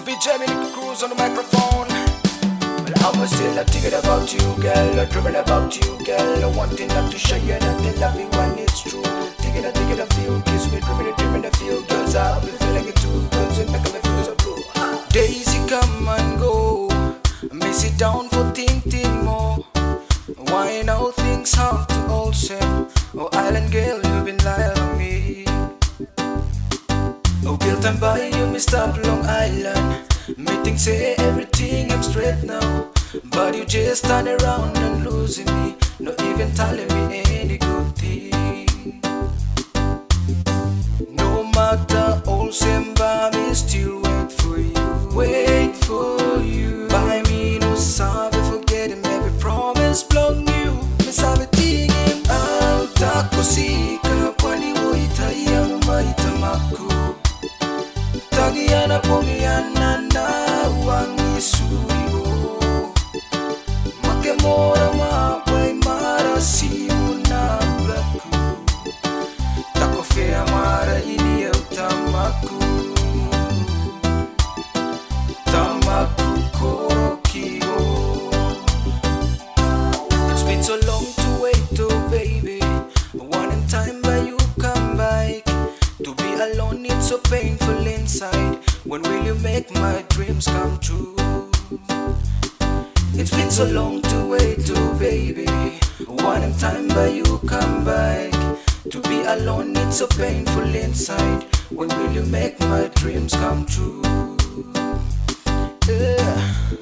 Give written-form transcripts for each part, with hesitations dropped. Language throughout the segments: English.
B-Janmin cruise on the microphone. Well, I'm still thinking about you, girl. Dreaming about you, girl. Wanting not to show you nothing, love you when it's true. Thinking of you, kiss me, dreaming of you, girls. I'll be feeling it too, girls. It making me feel so blue. Daisy, come and go. May sit down for thinking more. Why now things have to all same? Oh, island girl, you've been lying on me. Oh, built and by you, me stop Long Island. Me think say everything I'm straight now, but you just turn around and losing me. Not even telling me any good thing. No matter all same, but me still wait for you. Wait for you. By me no sabe forgetting every promise blown you. Me sabe tingin out akusika kwani wo itaya mama Tamaku. Tagiana pomiana na wangi suyo. Makemora mapai mara siuna blaku. Takofea mara ini eu Tamaku. Tamaku Koro. It's been so long to wait, oh baby. One in time but you come back. To be alone it's so painful inside. When will you make my dreams come true? It's been so long to wait, oh baby. One in time but you come back. To be alone it's so painful inside. When will you make my dreams come true?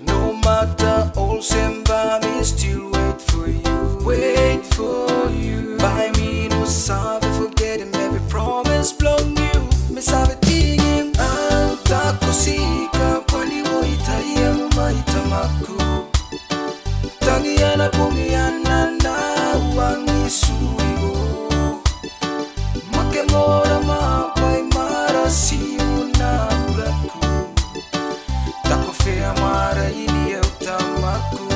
No matter all same, but me still wait for you. Wait for you. By me no sabe forgetting every promise blown you. Me sabe tingin out akusika kwani wo itaya mama Tamaku. Tagiana pomiana na wangi suyo. Makemora mapai mara siuna blaku. Takofea mara ini eu Tamaku.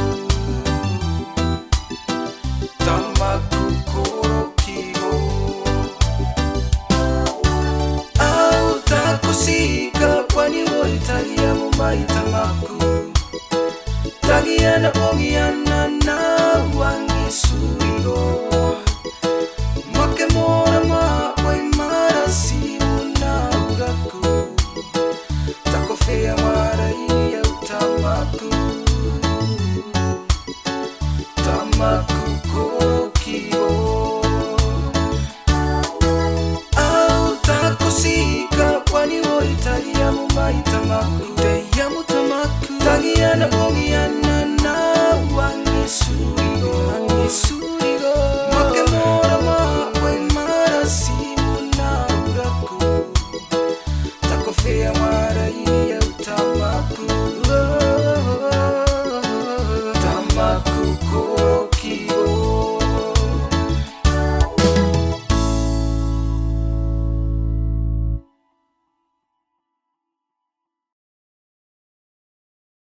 Tamaku Koro. Au takusika kwani wo itaya mama Tamaku. Tagiana pomiana na wangi suyo. Makemora mapai mara siuna blaku. Takofea mara ini eu Tamaku. Tamaku Koro. Au takusika kwani wo itaya mama Tamaku. Tagiana